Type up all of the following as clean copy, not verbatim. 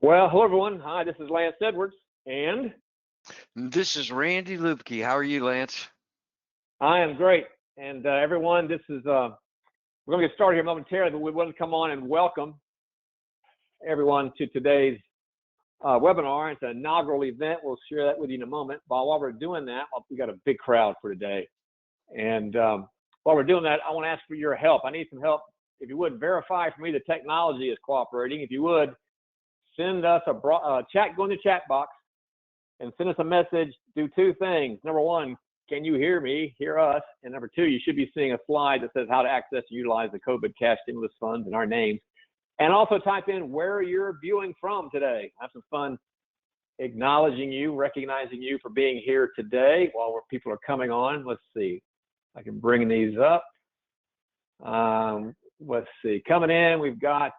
Well, hello everyone. Hi, this is Lance Edwards, and This is Randy Luebke. How are you, Lance? I am great. And everyone, we're going to get started here momentarily, but we want to come on and welcome everyone to today's webinar. It's an inaugural event. We'll share that with you in a moment. But while we're doing that, we got a big crowd for today. And while we're doing that, I want to ask for your help. I need some help. If you would, verify for me the technology is cooperating. If you would, send us a chat, go in the chat box and send us a message. Do two things. Number one, can you hear me, hear us? And number two, you should be seeing a slide that says how to access and utilize the COVID cash stimulus funds and our names. And also type in where you're viewing from today. Have some fun acknowledging you, recognizing you for being here today while people are coming on. Let's see. I can bring these up. Let's see. Coming in, we've got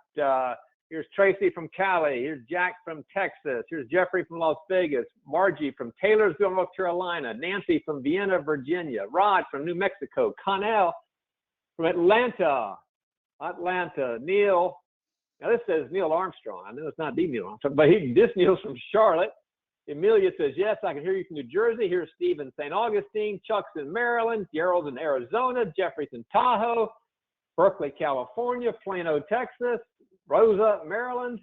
here's Tracy from Cali. Here's Jack from Texas. Here's Jeffrey from Las Vegas. Margie from Taylorsville, North Carolina. Nancy from Vienna, Virginia. Rod from New Mexico. Connell from Atlanta. Neil. Now this says Neil Armstrong. I know it's not the Neil Armstrong, but this Neil's from Charlotte. Emilia says, yes, I can hear you from New Jersey. Here's Steve in St. Augustine. Chuck's in Maryland. Gerald's in Arizona. Jeffrey's in Tahoe. Berkeley, California. Plano, Texas. Rosa, Maryland.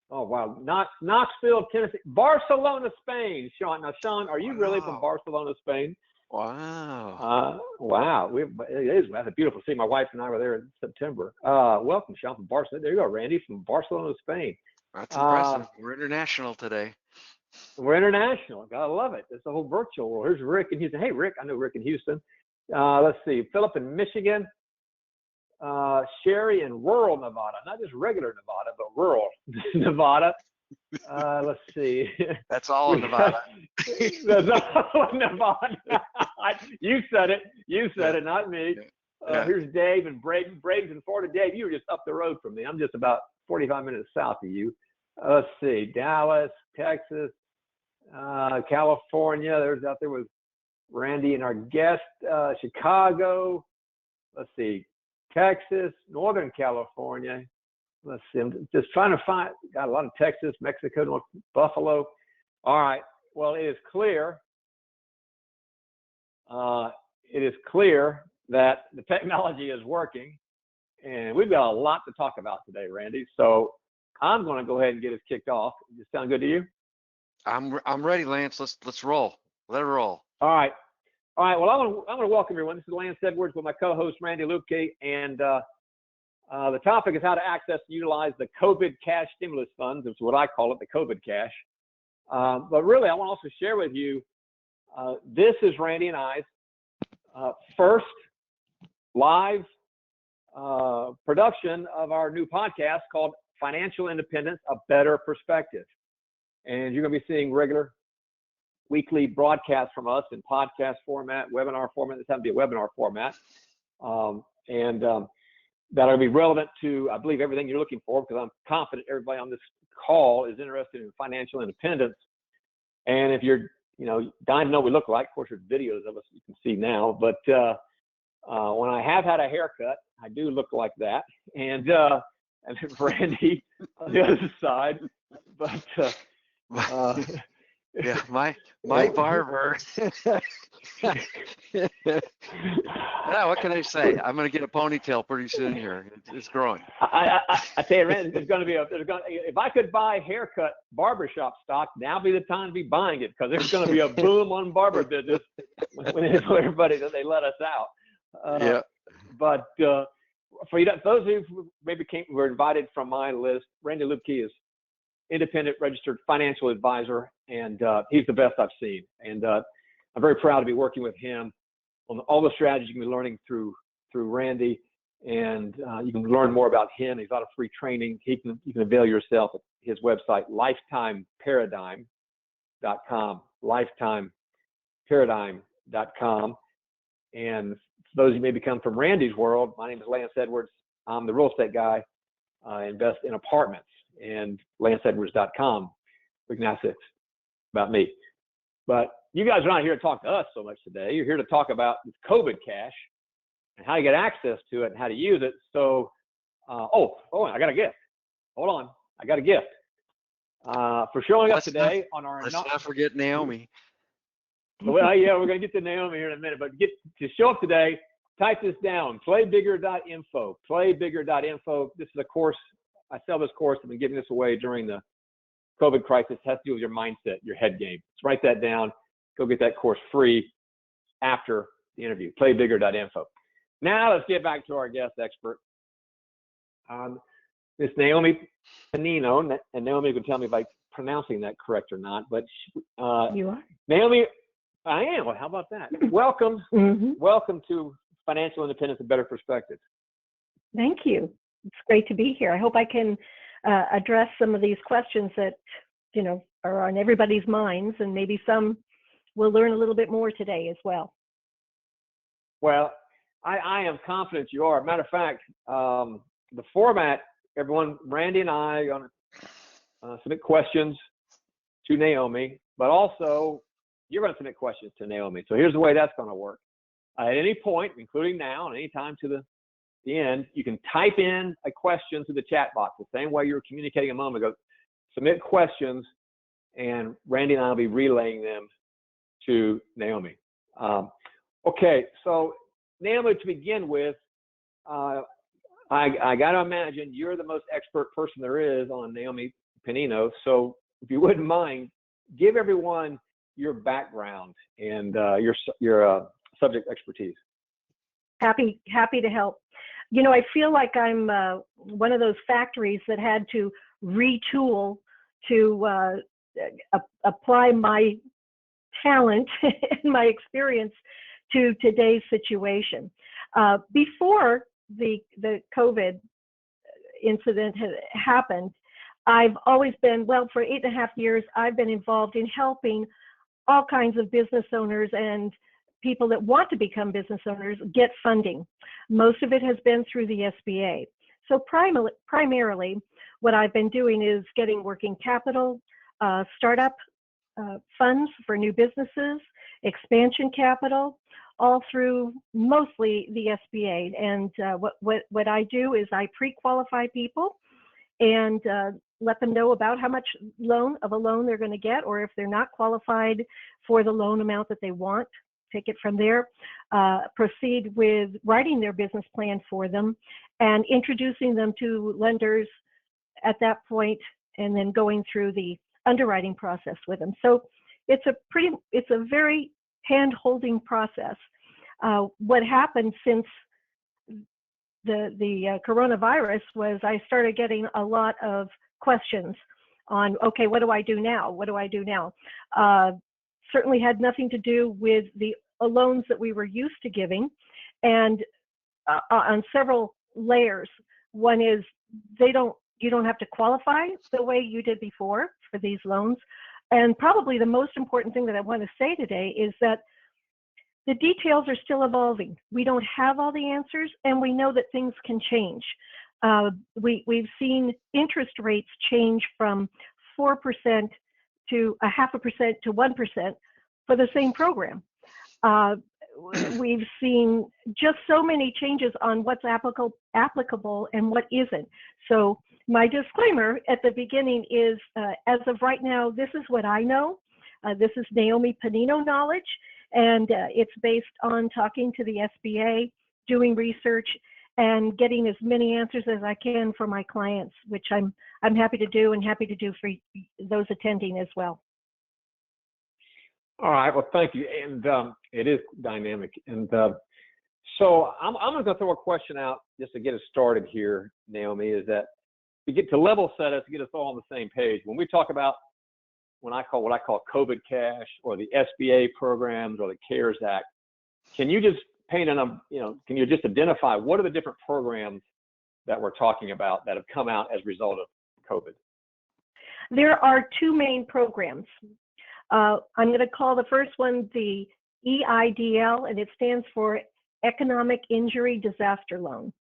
Oh, wow. Knoxville, Tennessee. Barcelona, Spain. Sean. Now, Sean, are you really from Barcelona, Spain? Wow. Wow. It is. That's a beautiful city. My wife and I were there in September. Welcome, Sean, from Barcelona. There you go, Randy, from Barcelona, Spain. That's impressive. We're international today. We're international. I love it. It's the whole virtual world. Here's Rick in Houston. Hey, Rick. I know Rick in Houston. Let's see. Philip in Michigan. Sherry in rural Nevada, not just regular Nevada, but rural Nevada. Let's see. That's all in Nevada. That's all in Nevada. You said it. You said it, not me. Here's Dave and Braden. Braden's in Florida. Dave, you were just up the road from me. I'm just about 45 minutes south of you. Let's see. Dallas, Texas, California. There's out there with Randy and our guest. Chicago. Let's see. Texas, Northern California. Let's see, I'm just trying to find, got a lot of Texas, Mexico, North Buffalo. All right, well, it is clear that the technology is working, and we've got a lot to talk about today, Randy. So I'm going to go ahead and get us kicked off. Does this sound good to you? I'm ready, Lance. Let's roll. Let it roll. All right. All right, well, I'm going to welcome everyone. This is Lance Edwards with my co-host, Randy Luebke, and the topic is how to access and utilize the COVID cash stimulus funds. It's what I call it, the COVID cash. But really, I want to also share with you, this is Randy and I's first live production of our new podcast called Financial Independence, A Better Perspective. And you're going to be seeing regular weekly broadcasts from us in podcast format, webinar format. This happens to be a webinar format. That'll be relevant to, I believe, everything you're looking for, because I'm confident everybody on this call is interested in financial independence. And if you're, dying to know what we look like, of course, there's videos of us you can see now. But when I have had a haircut, I do look like that. And Randy on the other side. But yeah, my barber. Yeah, what can I say? I'm going to get a ponytail pretty soon here. It's growing. I tell you, Randy, if I could buy haircut barbershop stock, now be the time to be buying it, because there's going to be a boom on barber business when everybody that they let us out. Yeah. But for you, those who maybe were invited from my list, Randy Luebke is independent registered financial advisor, and he's the best I've seen. And I'm very proud to be working with him on all the strategies you can be learning through Randy. And you can learn more about him. He's got a free training. You can avail yourself at his website, lifetimeparadigm.com, lifetimeparadigm.com. And for those who maybe come from Randy's world, my name is Lance Edwards. I'm the real estate guy. I invest in apartments, and lanceedwards.com. We can ask about me. But you guys are not here to talk to us so much today. You're here to talk about this COVID cash and how to get access to it and how to use it. So, I got a gift. Hold on, I got a gift. for showing up Let's today on our. Let's not forget Naomi. Well, yeah, we're going to get to Naomi here in a minute, but to show up today, type this down, playbigger.info, playbigger.info. This is a course, I sell this course. I've been giving this away during the COVID crisis. It has to do with your mindset, your head game. So write that down. Go get that course free after the interview, playbigger.info. Now let's get back to our guest expert. Miss Naomi Panino, and Naomi can tell me if I'm pronouncing that correct or not, but You are? Naomi, I am. Well, how about that? Welcome. Welcome to Financial Independence and Better Perspectives. Thank you. It's great to be here. I hope I can address some of these questions that, are on everybody's minds, and maybe some will learn a little bit more today as well. Well, I am confident you are. Matter of fact, the format, everyone, Randy and I are going to submit questions to Naomi, but also you're going to submit questions to Naomi. So here's the way that's going to work. At any point, including now and any time to the end, you can type in a question to the chat box, the same way you were communicating a moment ago. Submit questions, and Randy and I will be relaying them to Naomi. Okay, so Naomi, to begin with, I got to imagine you're the most expert person there is on Naomi Panino. So if you wouldn't mind, give everyone your background and your subject expertise. Happy to help. I feel like I'm one of those factories that had to retool to apply my talent and my experience to today's situation. Before the COVID incident had happened, I've always been, for 8.5 years, I've been involved in helping all kinds of business owners and people that want to become business owners get funding. Most of it has been through the SBA. So primarily, what I've been doing is getting working capital, startup funds for new businesses, expansion capital, all through mostly the SBA. And what I do is I pre-qualify people and let them know about how much loan they're going to get, or if they're not qualified for the loan amount that they want, take it from there, proceed with writing their business plan for them and introducing them to lenders at that point, and then going through the underwriting process with them. So it's a very hand-holding process. What happened since the coronavirus was I started getting a lot of questions on, okay, what do I do now? What do I do now? Certainly had nothing to do with the loans that we were used to giving, and on several layers. One is you don't have to qualify the way you did before for these loans. And probably the most important thing that I want to say today is that the details are still evolving. We don't have all the answers, and we know that things can change. We've seen interest rates change from 4% to 0.5% to 1% for the same program. We've seen just so many changes on what's applicable and what isn't. So my disclaimer at the beginning is, as of right now, this is what I know. This is Naomi Panino knowledge, and it's based on talking to the SBA, doing research, and getting as many answers as I can for my clients, which I'm happy to do, and happy to do for those attending as well. All right. Well, thank you. And it is dynamic. And so I'm going to throw a question out just to get us started here, Naomi, is that to get to level set us, to get us all on the same page. When we talk about what I call COVID cash or the SBA programs or the CARES Act, can you just paint can you just identify what are the different programs that we're talking about that have come out as a result of COVID? There are two main programs. I'm going to call the first one the EIDL, and it stands for Economic Injury Disaster Loan.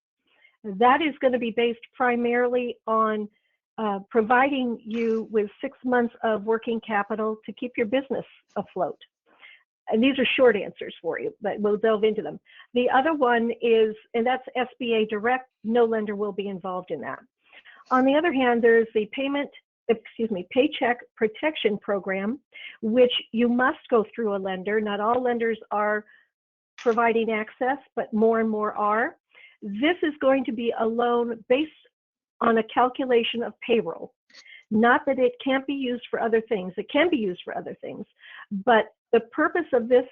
That is going to be based primarily on providing you with 6 months of working capital to keep your business afloat. And these are short answers for you, but we'll delve into them. The other one is, and that's SBA direct, no lender will be involved in that. On the other hand, there's the Payment Paycheck Protection Program, which you must go through a lender. Not all lenders are providing access, but more and more are. This is going to be a loan based on a calculation of payroll. Not that it can't be used for other things. It can be used for other things, but the purpose of this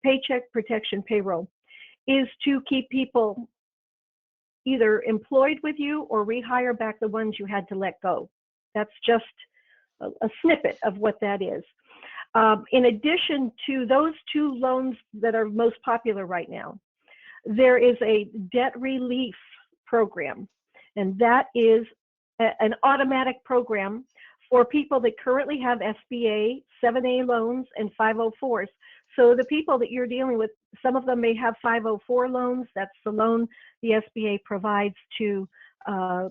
Paycheck Protection Payroll is to keep people either employed with you or rehire back the ones you had to let go. That's just a snippet of what that is. In addition to those two loans that are most popular right now, there is a debt relief program, and that is an automatic program for people that currently have SBA 7A loans and 504s. So the people that you're dealing with, some of them may have 504 loans. That's the loan the SBA provides to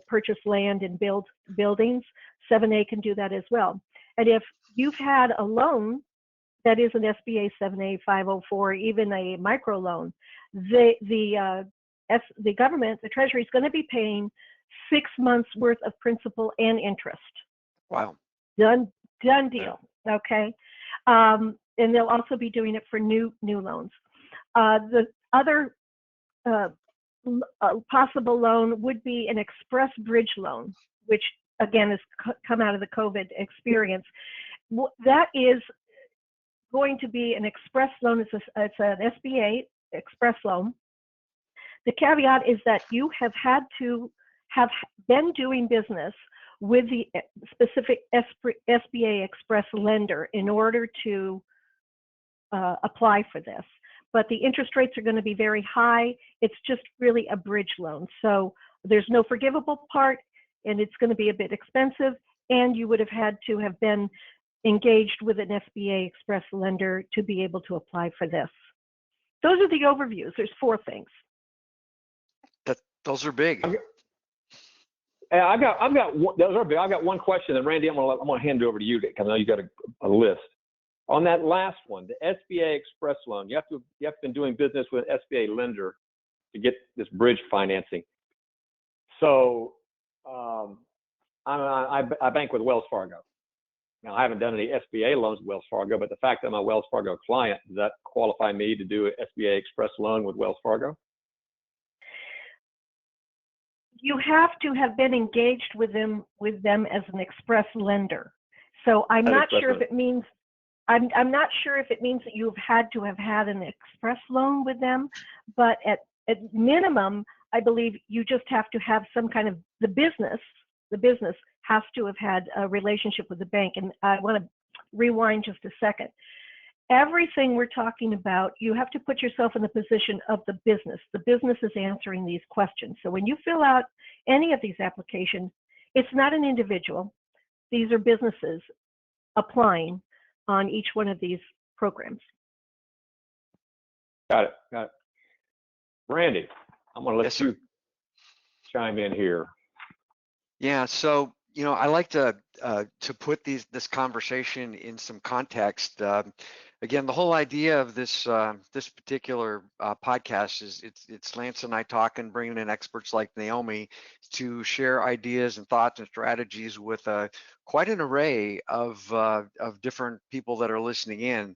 purchase land and build buildings. 7A can do that as well. And if you've had a loan that is an SBA 7A 504, even a micro loan, the government, the Treasury, is going to be paying 6 months worth of principal and interest. Wow. Done deal. Okay. And they'll also be doing it for new loans. The other possible loan would be an express bridge loan, which again has come out of the COVID experience. That is going to be an express loan. It's an SBA express loan. The caveat is that you have had to have been doing business with the specific SBA express lender in order to apply for this. But the interest rates are going to be very high. It's just really a bridge loan. So there's no forgivable part, and it's going to be a bit expensive, and you would have had to have been engaged with an SBA express lender to be able to apply for this. Those are the overviews. There's 4 things. Those are big. I've got those are big. I've got one question, and Randy, I'm gonna hand it over to you because I know you got a list. On that last one, the SBA Express loan, you have to been doing business with an SBA lender to get this bridge financing. So I bank with Wells Fargo. Now I haven't done any SBA loans with Wells Fargo, but the fact that I'm a Wells Fargo client, does that qualify me to do an SBA Express loan with Wells Fargo? You have to have been engaged with them as an express lender. So I'm not sure if it means I'm not sure if it means that you've had to have had an express loan with them, but at minimum, I believe you just have to have some kind of the business has to have had a relationship with the bank. And I want to rewind just a second. Everything we're talking about, you have to put yourself in the position of the business. The business is answering these questions. So when you fill out any of these applications, it's not an individual. These are businesses applying on each one of these programs. Got it. Randy, I'm going to let you chime in here. Yeah, so I like to put this conversation in some context. Again, the whole idea of this particular podcast is it's Lance and I talking, bringing in experts like Naomi to share ideas and thoughts and strategies with quite an array of different people that are listening in.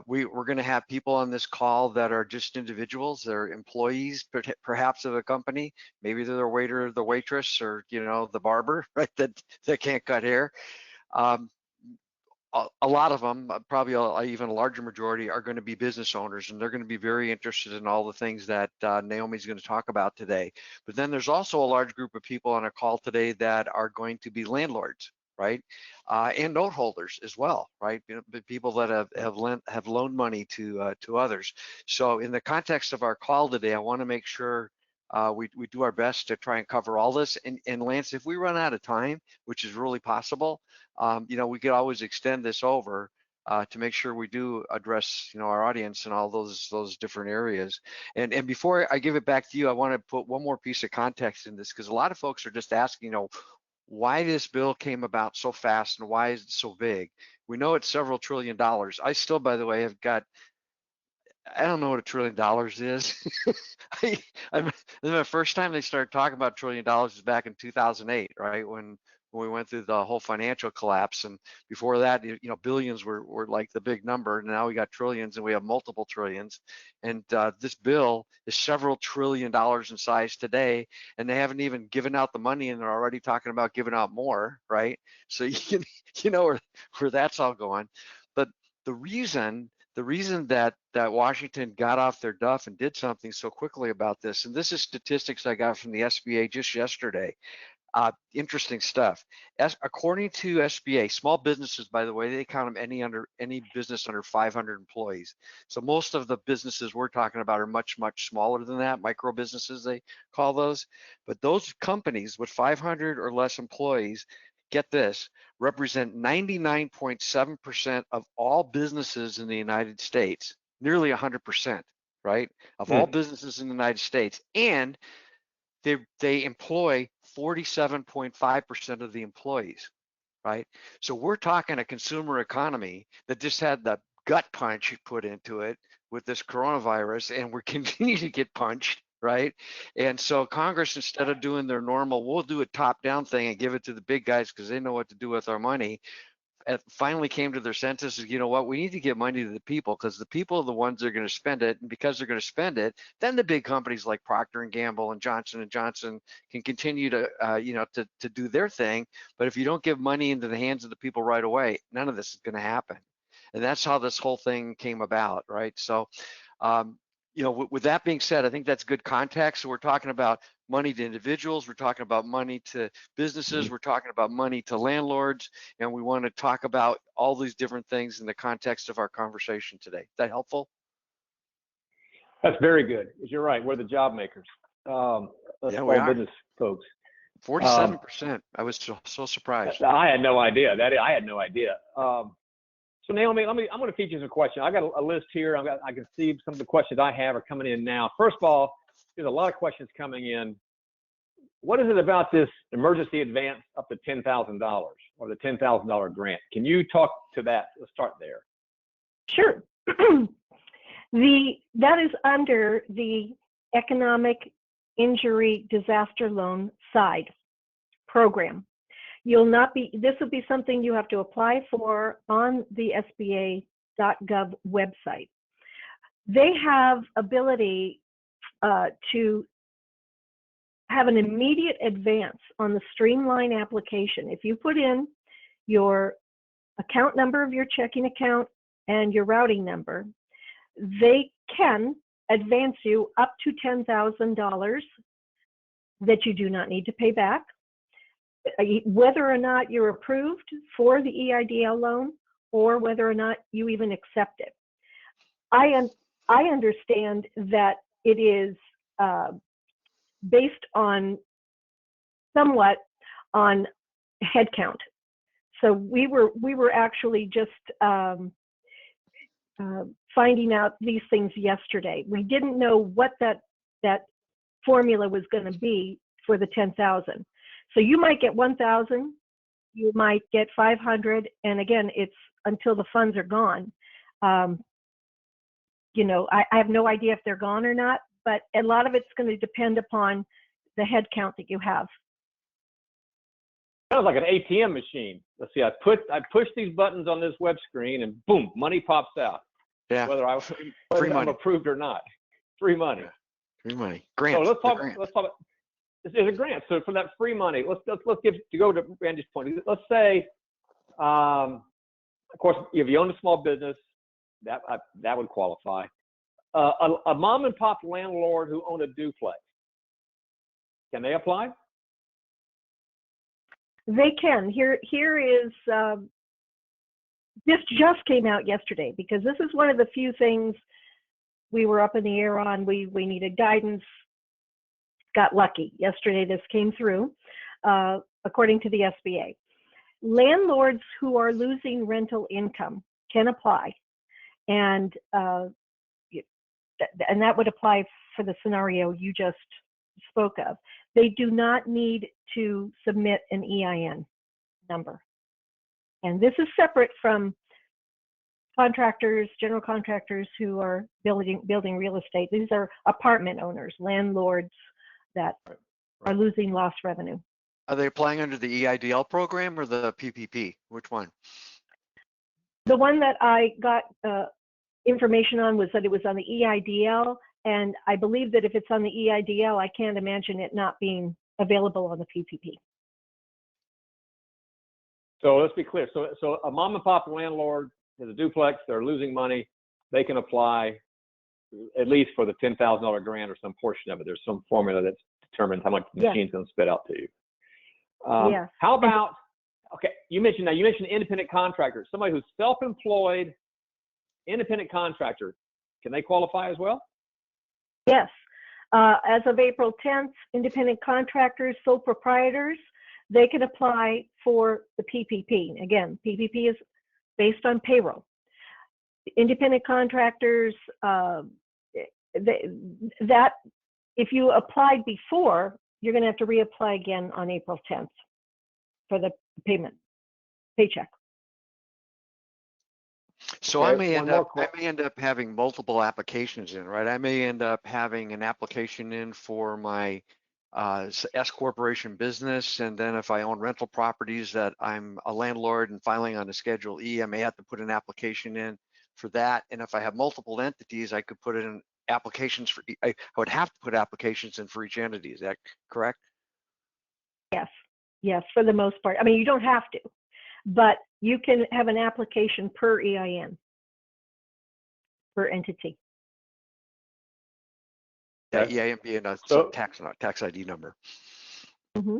We're going to have people on this call that are just individuals. They're employees, perhaps, of a company. Maybe they're the waiter, the waitress, or the barber, right? That can't cut hair. A lot of them, probably even a larger majority, are going to be business owners, and they're going to be very interested in all the things that Naomi's going to talk about today. But then there's also a large group of people on a call today that are going to be landlords, right? And note holders as well, right? People that have loaned money to others. So in the context of our call today, I want to make sure we do our best to try and cover all this. And Lance, if we run out of time, which is really possible, we could always extend this over to make sure we do address our audience and all those different areas. And before I give it back to you, I want to put one more piece of context in this, because a lot of folks are just asking, why this bill came about so fast and why is it so big? We know it's several $1 trillion. I still, by the way, I don't know what $1 trillion is. The first time they started talking about $1 trillion was back in 2008, right? When when we went through the whole financial collapse. And before that, billions were like the big number. And now we got trillions, and we have multiple trillions. And this bill is several $1 trillion in size today, and they haven't even given out the money, and they're already talking about giving out more, right? So you know where that's all going. But the reason that Washington got off their duff and did something so quickly about this, and this is statistics I got from the SBA just yesterday. Interesting stuff. According to SBA, small businesses, by the way, they count them any business under 500 employees. So most of the businesses we're talking about are much, much smaller than that, micro businesses they call those. But those companies with 500 or less employees, get this, represent 99.7% of all businesses in the United States, nearly 100%, right, of all businesses in the United States. And they employ 47.5% of the employees, right? So we're talking a consumer economy that just had the gut punch put into it with this coronavirus, and we're continuing to get punched, right? And so Congress, instead of doing their normal, we'll do a top-down thing and give it to the big guys because they know what to do with our money, finally came to their senses. You know what, we need to give money to the people, because the people are the ones that are going to spend it, and because they're going to spend it, then the big companies like Procter and Gamble and Johnson & Johnson can continue to to do their thing. But if you don't give money into the hands of the people right away, none of this is going to happen. And that's how this whole thing came about, right? So with that being said, I think that's good context. So we're talking about money to individuals, we're talking about money to businesses, we're talking about money to landlords, and we want to talk about all these different things in the context of our conversation today. Is that helpful? That's very good. You're right. We're the job makers. Yeah, small business folks. 47%. I was so surprised. I had no idea. I had no idea. So Naomi, I'm going to feed you some questions. I got a list here. I can see some of the questions I have are coming in now. First of all, there's a lot of questions coming in. What is it about this emergency advance up to $10,000 or the $10,000 grant? Can you talk to that? Let's start there. Sure. That is under the economic injury disaster loan side program. This will be something you have to apply for on the SBA.gov website. They have ability to have an immediate advance on the streamline application. If you put in your account number of your checking account and your routing number, they can advance you up to $10,000 that you do not need to pay back, whether or not you're approved for the EIDL loan or whether or not you even accept it. I understand that it is based on somewhat on head count. So we were actually just finding out these things yesterday. We didn't know what that formula was going to be for the 10,000. So you might get 1,000, you might get 500, and again, it's until the funds are gone. I have no idea if they're gone or not, but a lot of it's going to depend upon the head count that you have. Sounds like an ATM machine. Let's see, I push these buttons on this web screen and boom, money pops out. Yeah. Whether I'm approved or not. Free money. Yeah. Free money. Grants. So let's talk. There's a grant. So for that free money, let's go to Randy's point. Let's say, of course, if you own a small business, that would qualify. A mom and pop landlord who own a duplex, can they apply? They can. Here is this just came out yesterday, because this is one of the few things we were up in the air on. We needed guidance. Got lucky. Yesterday this came through, according to the SBA. Landlords who are losing rental income can apply, and that would apply for the scenario you just spoke of. They do not need to submit an EIN number. And this is separate from contractors, general contractors who are building real estate. These are apartment owners, landlords that are losing lost revenue. Are they applying under the EIDL program or the PPP? Which one? The one that I got information on was that it was on the EIDL, and I believe that if it's on the EIDL, I can't imagine it not being available on the PPP. So let's be clear. So a mom and pop landlord has a duplex, they're losing money, they can apply at least for the $10,000 grant or some portion of it. There's some formula that's determines how much the machine's going to spit out to you. Yes. How about, okay, you mentioned independent contractors, somebody who's self-employed, independent contractor. Can they qualify as well? Yes. As of April 10th, independent contractors, sole proprietors, they can apply for the PPP. Again, PPP is based on payroll. Independent contractors, that if you applied before, you're going to have to reapply again on April 10th for the paycheck. So okay, I may end up having multiple applications in, right? I may end up having an application in for my S corporation business, and then if I own rental properties that I'm a landlord and filing on a Schedule E, I may have to put an application in for that. And if I have multiple entities, I could put in applications for. I would have to put applications in for each entity. Is that correct? Yes, for the most part. I mean, you don't have to, but you can have an application per EIN, per entity. Yeah, EIN being a tax ID number. Mm-hmm.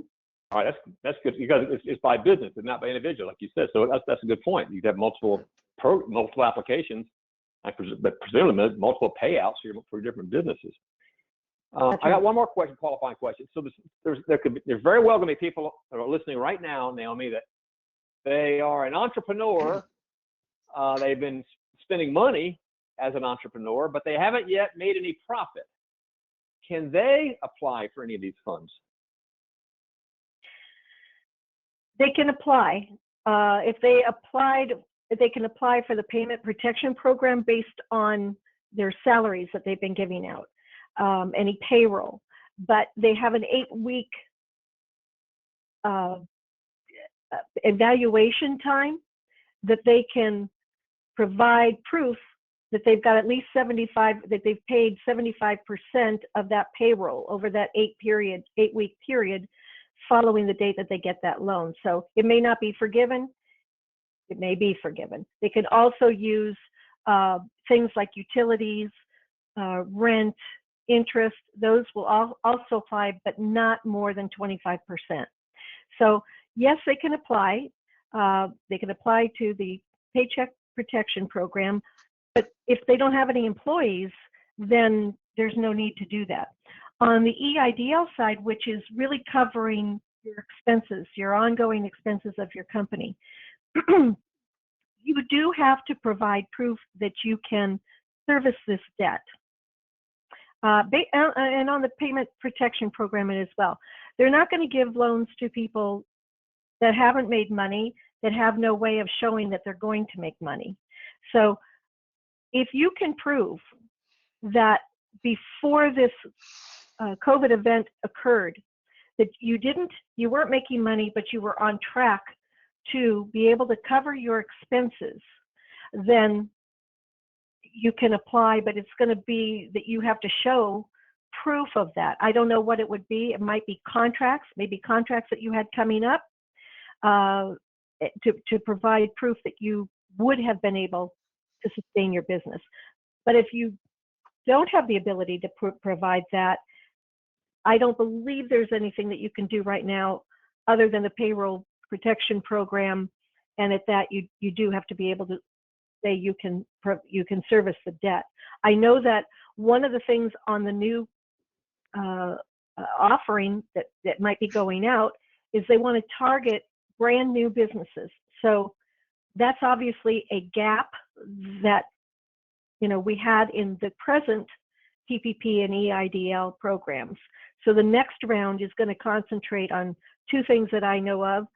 All right, that's good because it's by business and not by individual, like you said. So that's a good point. You have multiple applications, but presumably multiple payouts for different businesses. I got one more question, qualifying question. So there's very well going to be people that are listening right now, Naomi, that they are an entrepreneur. They've been spending money as an entrepreneur, but they haven't yet made any profit. Can they apply for any of these funds? They can apply. If they can apply for the payment protection program based on their salaries that they've been giving out, any payroll. But they have an 8-week evaluation time that they can provide proof that they've got at least that they've paid 75% of that payroll over that 8-week period following the date that they get that loan. So it may not be forgiven, it may be forgiven. They can also use things like utilities, rent, interest. Those will also apply, but not more than 25%. So yes, they can apply. They can apply to the Paycheck Protection Program, but if they don't have any employees, then there's no need to do that. On the EIDL side, which is really covering your expenses, your ongoing expenses of your company, you do have to provide proof that you can service this debt. And on the Payment Protection Program as well. They're not going to give loans to people that haven't made money, that have no way of showing that they're going to make money. So if you can prove that before this COVID event occurred, that you weren't making money, but you were on track to be able to cover your expenses, then you can apply, but it's going to be that you have to show proof of that. I don't know what it would be. It might be contracts, maybe contracts that you had coming up to provide proof that you would have been able to sustain your business. But if you don't have the ability to provide that, I don't believe there's anything that you can do right now other than the payroll protection program. And at that, you do have to be able to say you can service the debt. I know that one of the things on the new offering that might be going out is they want to target brand new businesses. So that's obviously a gap that we had in the present PPP and EIDL programs. So the next round is going to concentrate on two things that I know of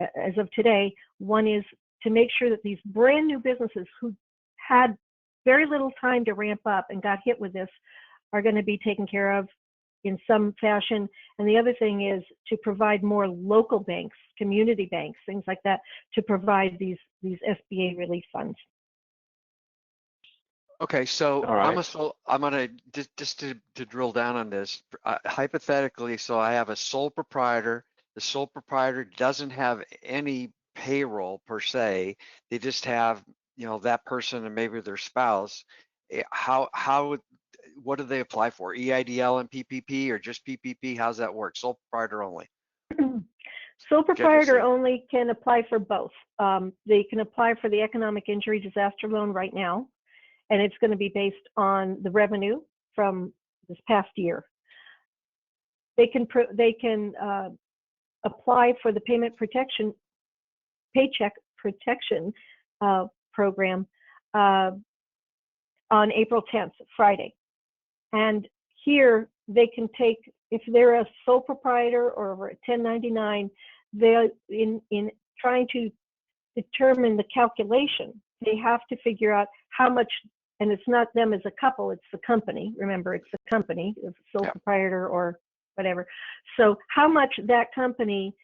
as of today. One is to make sure that these brand new businesses who had very little time to ramp up and got hit with this are going to be taken care of in some fashion. And the other thing is to provide more local banks, community banks, things like that, to provide these SBA relief funds. Okay, so All right. I'm gonna just to drill down on this. Hypothetically, so I have a sole proprietor. The sole proprietor doesn't have any payroll per se. They just have, that person and maybe their spouse. What do they apply for? EIDL and PPP or just PPP? How's that work? Sole proprietor only. Sole proprietor only can apply for both. They can apply for the economic injury disaster loan right now, and it's going to be based on the revenue from this past year. They can apply for the paycheck protection program on April 10th, Friday. And here they can take, if they're a sole proprietor or a 1099, they in trying to determine the calculation, they have to figure out how much. And it's not them as a couple, it's the company. Remember, it's the company, the sole proprietor or whatever. So how much that company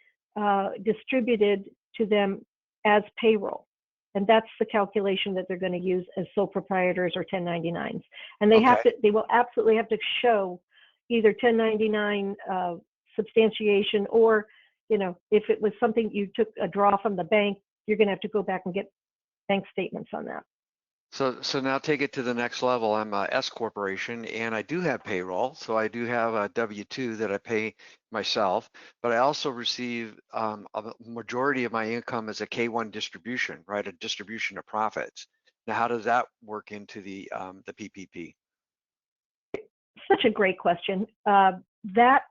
distributed to them as payroll. And that's the calculation that they're going to use as sole proprietors or 1099s. And they will absolutely have to show either 1099 substantiation, or, if it was something you took a draw from the bank, you're going to have to go back and get bank statements on that. So now take it to the next level. I'm a S corporation and I do have payroll. So I do have a W-2 that I pay myself, but I also receive a majority of my income as a K-1 distribution, right? A distribution of profits. Now, how does that work into the PPP? Such a great question. That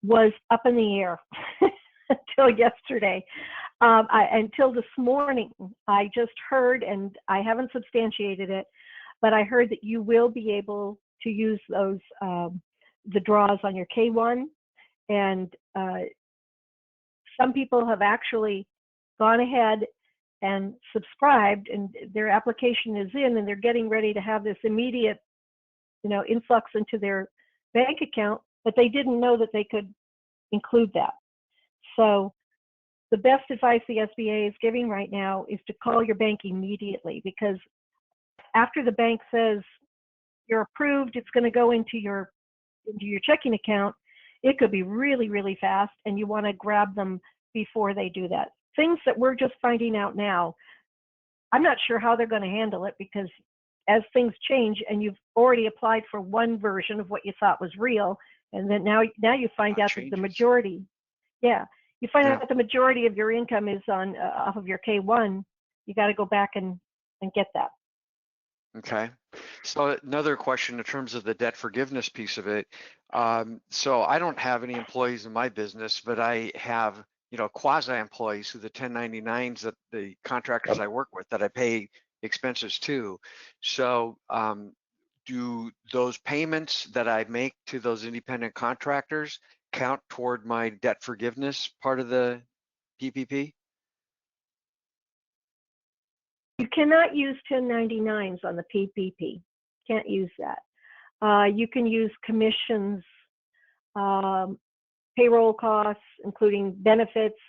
was up in the air until yesterday. Until this morning, I just heard, and I haven't substantiated it, but I heard that you will be able to use those, the draws on your K-1, and some people have actually gone ahead and subscribed, and their application is in, and they're getting ready to have this immediate, influx into their bank account, but they didn't know that they could include that. So the best advice the SBA is giving right now is to call your bank immediately, because after the bank says you're approved, it's going to go into your checking account. It could be really, really fast, and you want to grab them before they do that. Things that we're just finding out now, I'm not sure how they're going to handle it, because as things change and you've already applied for one version of what you thought was real, and then now you find out that the majority, you find out that the majority of your income is on off of your K-1, you got to go back and get that. Okay. So another question in terms of the debt forgiveness piece of it. So I don't have any employees in my business, but I have, quasi-employees who the 1099s that the contractors I work with that I pay expenses to. So do those payments that I make to those independent contractors count toward my debt forgiveness part of the PPP? You cannot use 1099s on the PPP. Can't use that. You can use commissions, payroll costs, including benefits,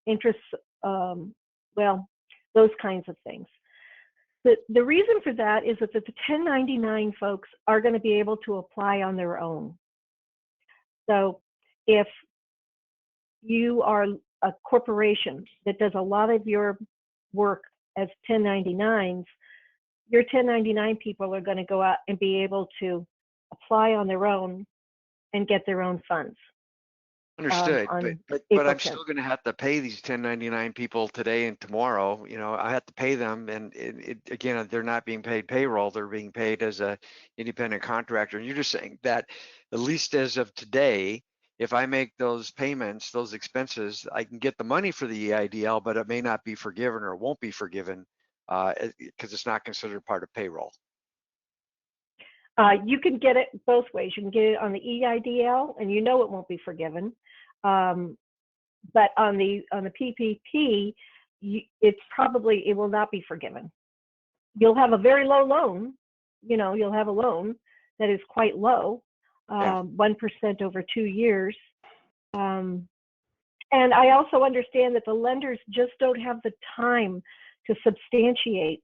interest, those kinds of things. The reason for that is that the 1099 folks are going to be able to apply on their own. So if you are a corporation that does a lot of your work as 1099s, your 1099 people are going to go out and be able to apply on their own and get their own funds. Understood, but I'm still going to have to pay these 1099 people today and tomorrow. I have to pay them, and again, they're not being paid payroll; they're being paid as a independent contractor. And you're just saying that, at least as of today, if I make those payments, those expenses, I can get the money for the EIDL, but it may not be forgiven or won't be forgiven because it's not considered part of payroll. You can get it both ways. You can get it on the EIDL, and it won't be forgiven. But on the PPP, it will not be forgiven. You'll have a very low loan. You'll have a loan that is quite low, 1% over 2 years. And I also understand that the lenders just don't have the time to substantiate,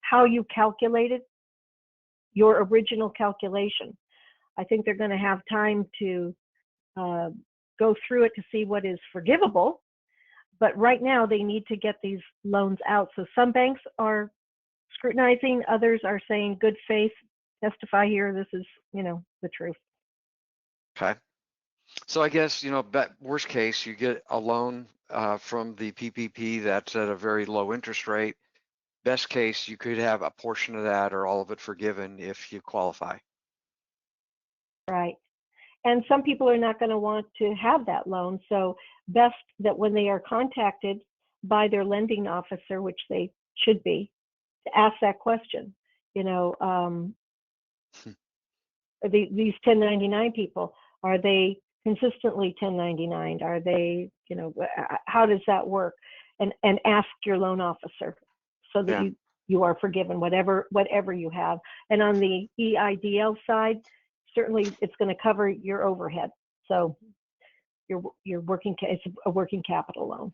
how you calculated your original calculation. I think they're going to have time to go through it to see what is forgivable. But right now, they need to get these loans out. So some banks are scrutinizing, others are saying good faith, testify here, this is, the truth. Okay. So I guess, worst case, you get a loan from the PPP that's at a very low interest rate. Best case, you could have a portion of that or all of it forgiven if you qualify. Right. And some people are not going to want to have that loan. So best that when they are contacted by their lending officer, which they should be, to ask that question. These 1099 people, are they consistently 1099? Are they, how does that work? And ask your loan officer so that you are forgiven whatever you have. And on the EIDL side, certainly it's going to cover your overhead. So you're working, it's a working capital loan.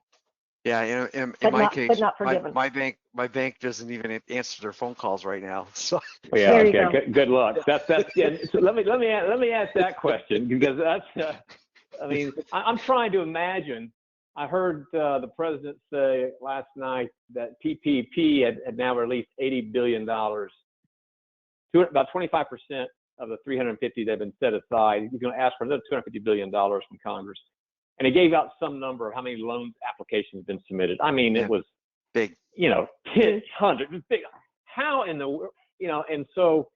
Yeah, in my case, but not forgiven. my bank doesn't even answer their phone calls right now. So yeah, okay, good luck. That's yeah. So let me ask that question, because that's I'm trying to imagine. I heard the president say last night that PPP had now released $80 billion, about 25% of the 350 that have been set aside. He's going to ask for another $250 billion from Congress. And he gave out some number of how many loan applications have been submitted. I mean, it was big, 100. Big. How in the, and so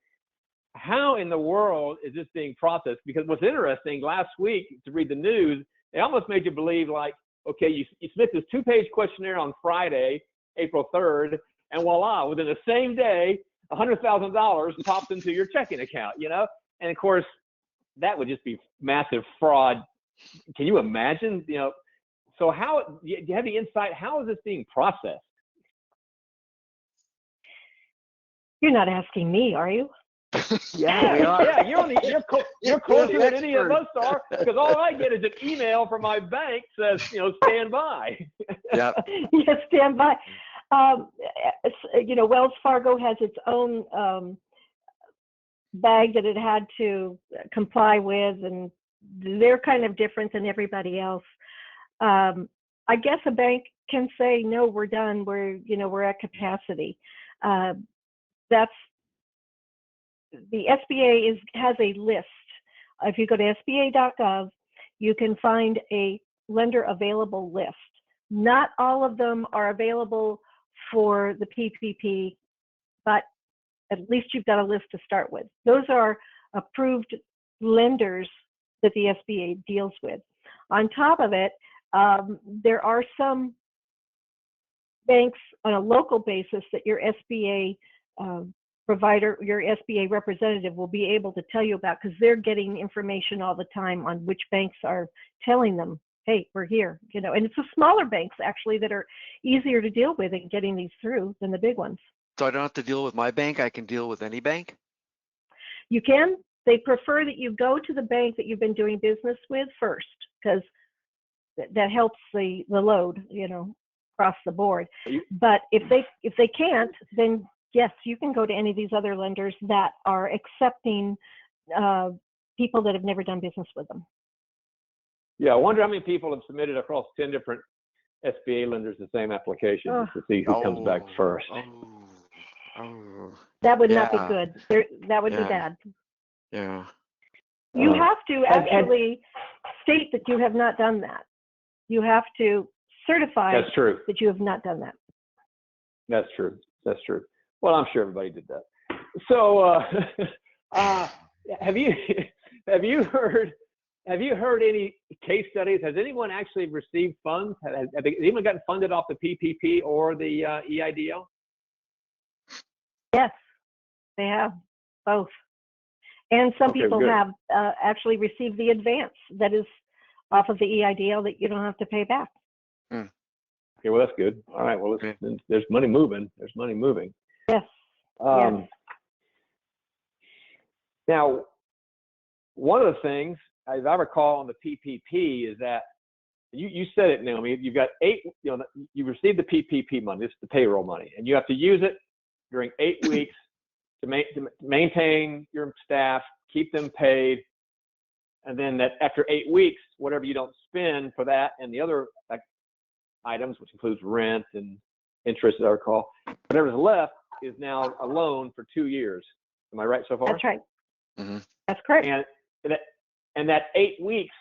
how in the world is this being processed? Because what's interesting, last week to read the news, they almost made you believe like, okay, you submit this 2-page questionnaire on Friday, April 3rd, and voila, within the same day, $100,000 pops into your checking account, And of course, that would just be massive fraud. Can you imagine? So how do you have the insight? How is this being processed? You're not asking me, are you? Yeah, we are. Yeah, you're closer than any of us are, because all I get is an email from my bank says, stand by. Yeah. Yes, stand by. Wells Fargo has its own bag that it had to comply with, and they're kind of different than everybody else. I guess a bank can say, no, we're done. We're at capacity. That's the SBA has a list. If you go to SBA.gov, you can find a lender available list. Not all of them are available for the PPP, but at least you've got a list to start with. Those are approved lenders that the SBA deals with. On top of it, there are some banks on a local basis that your SBA provider, your SBA representative will be able to tell you about, because they're getting information all the time on which banks are telling them, hey, we're here, and it's the smaller banks actually that are easier to deal with in getting these through than the big ones. So I don't have to deal with my bank, I can deal with any bank? You can. They prefer that you go to the bank that you've been doing business with first, because that helps the load, across the board. But if they can't, then yes, you can go to any of these other lenders that are accepting people that have never done business with them. Yeah, I wonder how many people have submitted across 10 different SBA lenders the same application, just to see who comes back first. That would not be good. That would be bad. Yeah. You have to actually state that you have not done that. You have to certify that you have not done that. That's true. That's true. Well, I'm sure everybody did that. So, have you heard any case studies? Has anyone actually received funds? Has anyone gotten funded off the PPP or the EIDL? Yes, they have both. And some people have actually received the advance that is off of the EIDL that you don't have to pay back. Okay, well, that's good. All right, well, there's money moving. There's money moving. Yes. Now, one of the things, as I recall on the PPP, is that you said it, Naomi. You've got you received the PPP money, this is the payroll money, and you have to use it during 8 weeks to maintain your staff, keep them paid, and then that after 8 weeks, whatever you don't spend for that and the other items, which includes rent and interest, as I recall, whatever's left is now a loan for 2 years. Am I right so far? That's right. Mm-hmm. That's correct. And that 8 weeks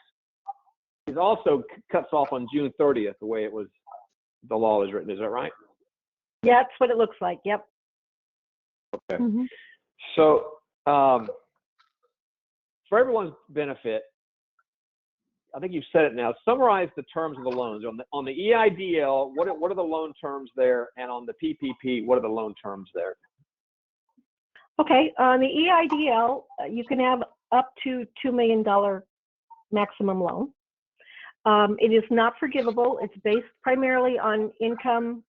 is also cuts off on June 30th, the way the law is written. Is that right? Yeah, that's what it looks like. Yep. Okay. Mm-hmm. So for everyone's benefit, I think you've said it now. Summarize the terms of the loans on the EIDL. What are the loan terms there, and on the PPP, what are the loan terms there? Okay, on the EIDL, you can have up to $2 million maximum loan. It is not forgivable. It's based primarily on income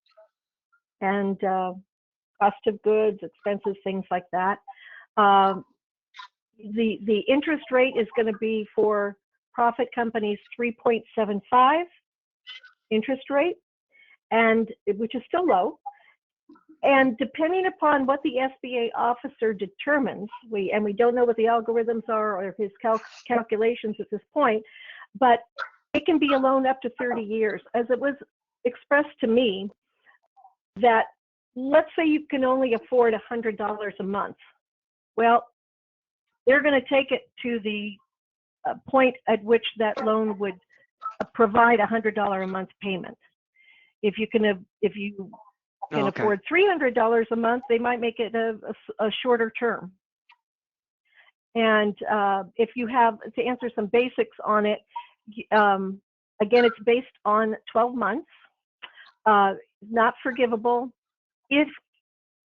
and cost of goods, expenses, things like that. The interest rate is going to be for profit companies 3.75 interest rate, and which is still low. And depending upon what the SBA officer determines, we don't know what the algorithms are or his calculations at this point, but it can be a loan up to 30 years. As it was expressed to me, that let's say you can only afford $100 a month. Well, they're going to take it to the point at which that loan would provide $100 a month payment. If you can afford $300 a month, they might make it a shorter term. And if you have, to answer some basics on it, again, it's based on 12 months, not forgivable. If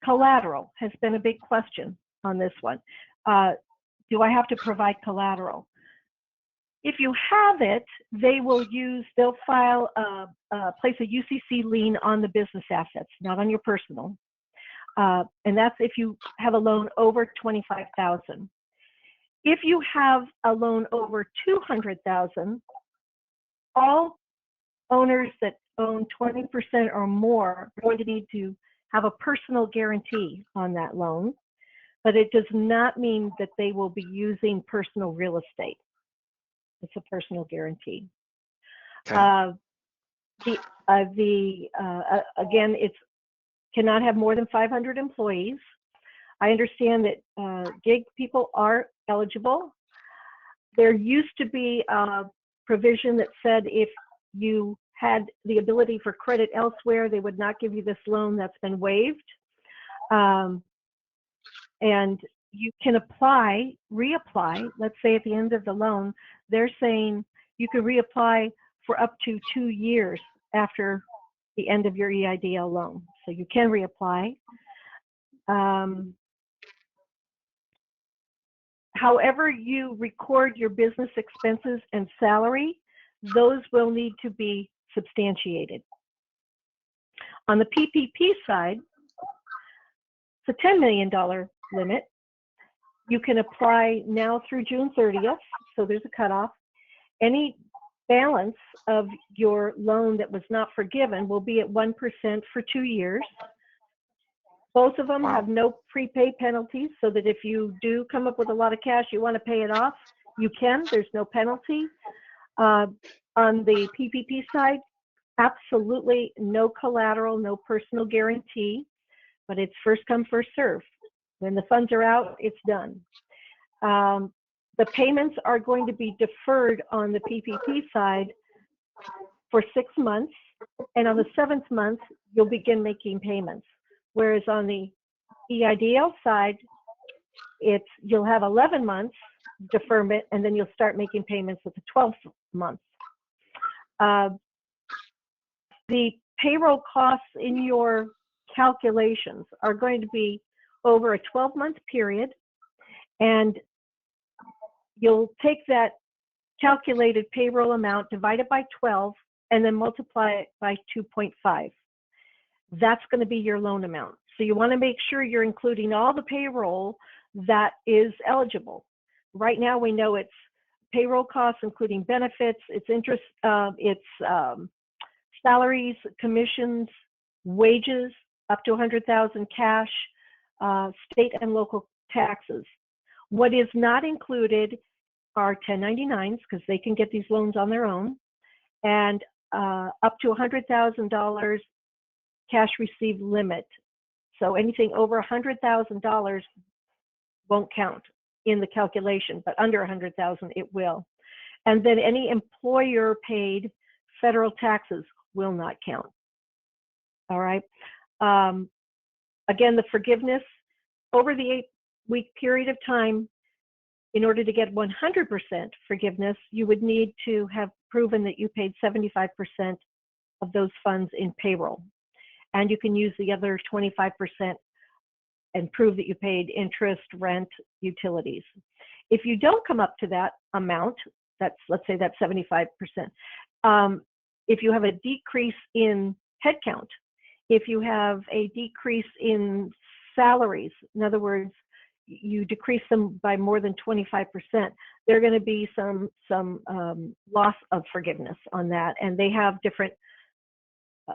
collateral has been a big question on this one, do I have to provide collateral? If you have it, they'll file, place a UCC lien on the business assets, not on your personal. And that's if you have a loan over $25,000. If you have a loan over $200,000, all owners that own 20% or more are going to need to have a personal guarantee on that loan, but it does not mean that they will be using personal real estate. It's a personal guarantee. Okay. Again, it cannot have more than 500 employees. I understand that gig people are eligible. There used to be a provision that said if you had the ability for credit elsewhere, they would not give you this loan. That's been waived. And you can reapply, let's say at the end of the loan, they're saying you can reapply for up to 2 years after the end of your EIDL loan. So you can reapply. However you record your business expenses and salary, those will need to be substantiated. On the PPP side, it's a $10 million limit. You can apply now through June 30th, so there's a cutoff. Any balance of your loan that was not forgiven will be at 1% for 2 years. Both of them have no prepaid penalties, so that if you do come up with a lot of cash, you want to pay it off, you can. There's no penalty. On the PPP side, absolutely no collateral, no personal guarantee, but it's first come, first serve. When the funds are out, it's done. The payments are going to be deferred on the PPP side for 6 months, and on the 7th month, you'll begin making payments. Whereas on the EIDL side, you'll have 11 months deferment, and then you'll start making payments at the 12th month. The payroll costs in your calculations are going to be over a 12-month period, and you'll take that calculated payroll amount, divide it by 12, and then multiply it by 2.5. That's going to be your loan amount. So you want to make sure you're including all the payroll that is eligible. right now we know it's payroll costs, including benefits, it's interest, it's salaries, commissions, wages, up to 100,000 cash, state and local taxes. What is not included are 1099s, because they can get these loans on their own, and up to $100,000 cash received limit. So anything over $100,000 won't count in the calculation, but under 100,000 it will. And then any employer paid federal taxes will not count. All right. Again, the forgiveness over the 8-week period of time, in order to get 100% forgiveness, you would need to have proven that you paid 75% of those funds in payroll. And you can use the other 25% and prove that you paid interest, rent, utilities. If you don't come up to that amount, let's say that's 75%. If you have a decrease in headcount, if you have a decrease in salaries, in other words, you decrease them by more than 25%, there are going to be some loss of forgiveness on that, and they have different.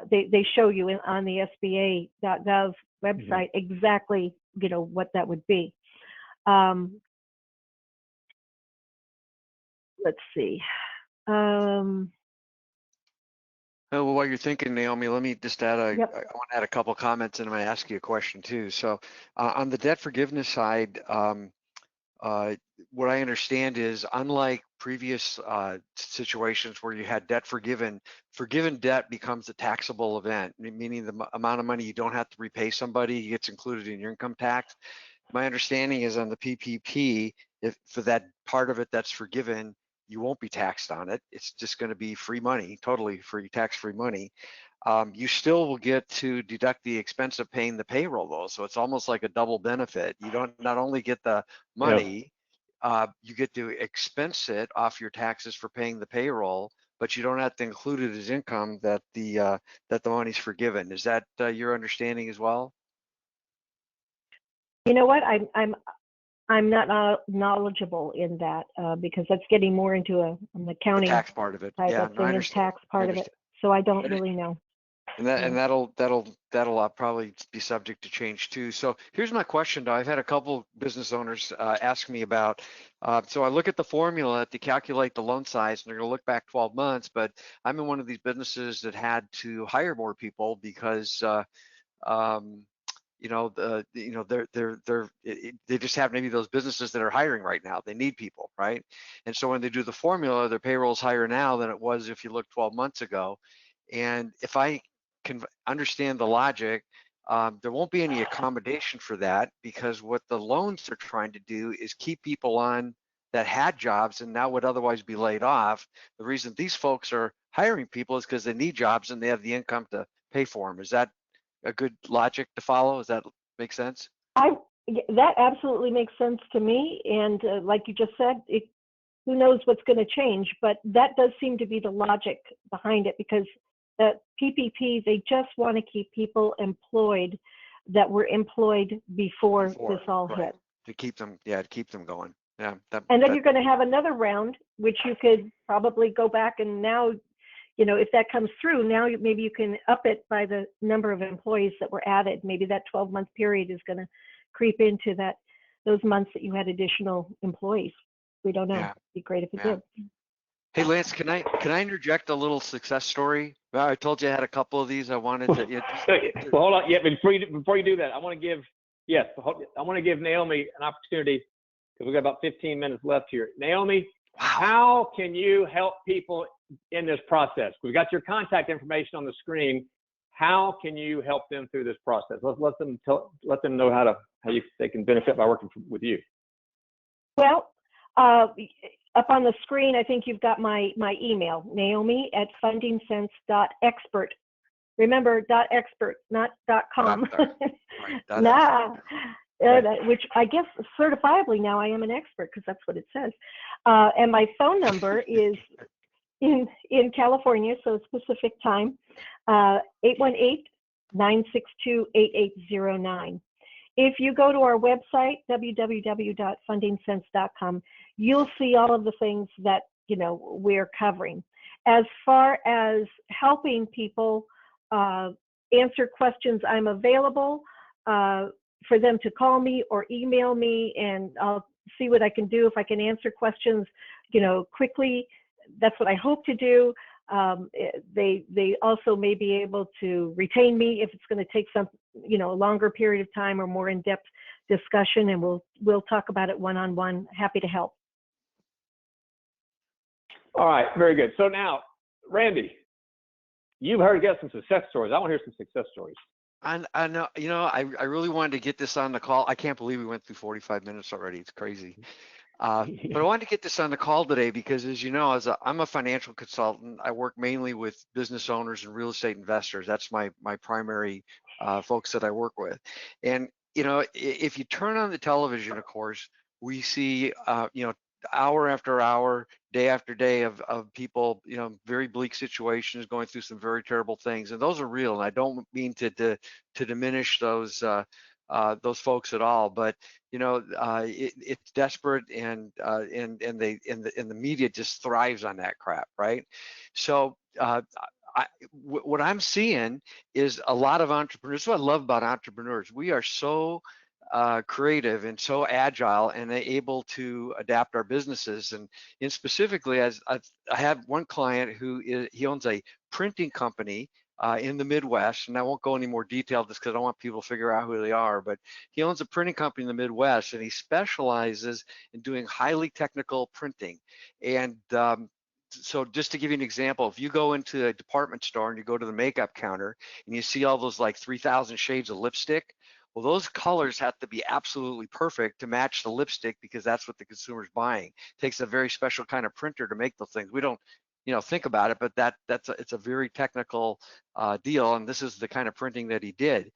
They show you on the SBA.gov website exactly, what that would be. Let's see. Well, while you're thinking, Naomi, let me just add I Yep. want to add a couple comments, and I'm going to ask you a question too. So on the debt forgiveness side, what I understand is, unlike previous situations where you had debt forgiven debt becomes a taxable event, meaning the amount of money you don't have to repay somebody gets included in your income tax. My understanding is on the PPP, if for that part of it that's forgiven, you won't be taxed on it. It's just going to be free money, totally free, tax-free money. You still will get to deduct the expense of paying the payroll though. So it's almost like a double benefit. You don't not only get the money, you get to expense it off your taxes for paying the payroll, but you don't have to include it as income that the money's forgiven. Is that your understanding as well? You know what? I'm not knowledgeable in that because that's getting more into an accounting the tax part of it. type Yeah, of thing, and tax part of it. So I don't really know. And that'll probably be subject to change too. So here's my question, though. I've had a couple business owners ask me about. So I look at the formula to calculate the loan size, and they're going to look back 12 months. But I'm in one of these businesses that had to hire more people because they just have maybe those businesses that are hiring right now. They need people, right? And so when they do the formula, their payroll's higher now than it was if you looked 12 months ago. And if I can understand the logic, there won't be any accommodation for that, because what the loans are trying to do is keep people on that had jobs and now would otherwise be laid off. The reason these folks are hiring people is because they need jobs and they have the income to pay for them. Is that a good logic to follow? Does that make sense? That absolutely makes sense to me. And like you just said, who knows what's going to change, but that does seem to be the logic behind it, because the PPP, they just want to keep people employed that were employed before this all hit. To keep them going. Yeah. And then you're going to have another round, which you could probably go back and now, if that comes through, now maybe you can up it by the number of employees that were added. Maybe that 12-month period is going to creep into those months that you had additional employees. We don't know. Yeah. It'd be great if it did. Hey, Lance, can I interject a little success story? Well, I told you I had a couple of these. I wanted to. Well, hold on. Yeah, before you do that, I want to give Naomi an opportunity, because we've got about 15 minutes left here. Naomi, how can you help people in this process? We've got your contact information on the screen. How can you help them through this process? Let them know how they can benefit by working with you. Well, up on the screen, I think you've got my email, naomi@fundingsense.expert. Remember, .expert, not .com. Which I guess certifiably now I am an expert, because that's what it says. And my phone number is in California, so it's Pacific time, 818-962-8809. If you go to our website, www.fundingsense.com, you'll see all of the things that, we're covering. As far as helping people answer questions, I'm available for them to call me or email me, and I'll see what I can do. If I can answer questions, quickly, that's what I hope to do. They also may be able to retain me if it's going to take some, a longer period of time or more in-depth discussion, and we'll talk about it one-on-one. Happy to help. All right, very good. So now, Randy, you've got some success stories. I want to hear some success stories. I know, I really wanted to get this on the call. I can't believe we went through 45 minutes already. It's crazy. But I wanted to get this on the call today because, as you know, I'm a financial consultant. I work mainly with business owners and real estate investors. That's my primary folks that I work with. And, if you turn on the television, of course, we see, hour after hour, day after day of people, very bleak situations, going through some very terrible things, and those are real. And I don't mean to diminish those folks at all, but it's desperate, and the media just thrives on that crap, right? So what I'm seeing is a lot of entrepreneurs. What I love about entrepreneurs, we are so creative and so agile and able to adapt our businesses. And specifically, as I have one client he owns a printing company in the Midwest, and I won't go any more detail just because I don't want people to figure out who they are, but he owns a printing company in the Midwest, and he specializes in doing highly technical printing. And so just to give you an example, if you go into a department store and you go to the makeup counter and you see all those like 3,000 shades of lipstick, well, those colors have to be absolutely perfect to match the lipstick, because that's what the consumer's buying. It takes a very special kind of printer to make those things. We don't, think about it, but it's a very technical deal, and this is the kind of printing that he did.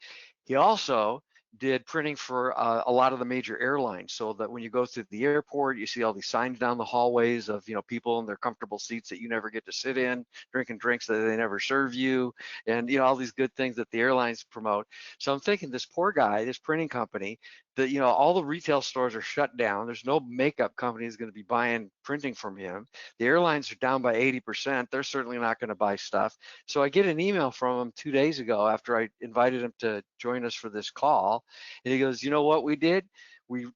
He also did printing for a lot of the major airlines, so that when you go through the airport, you see all these signs down the hallways of people in their comfortable seats that you never get to sit in, drinking drinks that they never serve you, and all these good things that the airlines promote. So I'm thinking, this poor guy, this printing company, that all the retail stores are shut down. There's no makeup company is going to be buying printing from him. The airlines are down by 80%. They're certainly not going to buy stuff. So I get an email from him 2 days ago after I invited him to join us for this call. And he goes, you know what we did? 2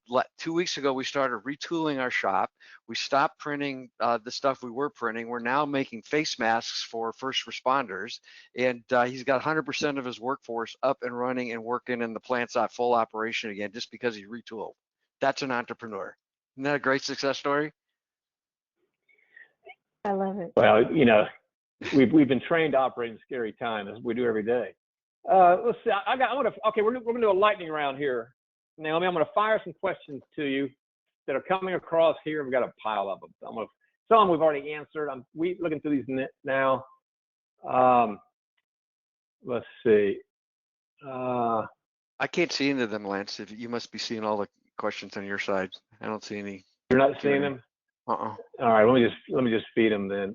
weeks ago, we started retooling our shop. We stopped printing the stuff we were printing. We're now making face masks for first responders. And he's got 100% of his workforce up and running and working, in the plant's at full operation again, just because he retooled. That's an entrepreneur. Isn't that a great success story? I love it. Well, we've been trained to operate in scary times, as we do every day. Let's see. We're gonna do a lightning round here. Naomi, I'm going to fire some questions to you that are coming across here. We've got a pile of them. Some we've already answered. I'm looking through these now. Let's see. I can't see into them, Lance. You must be seeing all the questions on your side. I don't see any. You're not seeing them? All right. Let me just feed them then.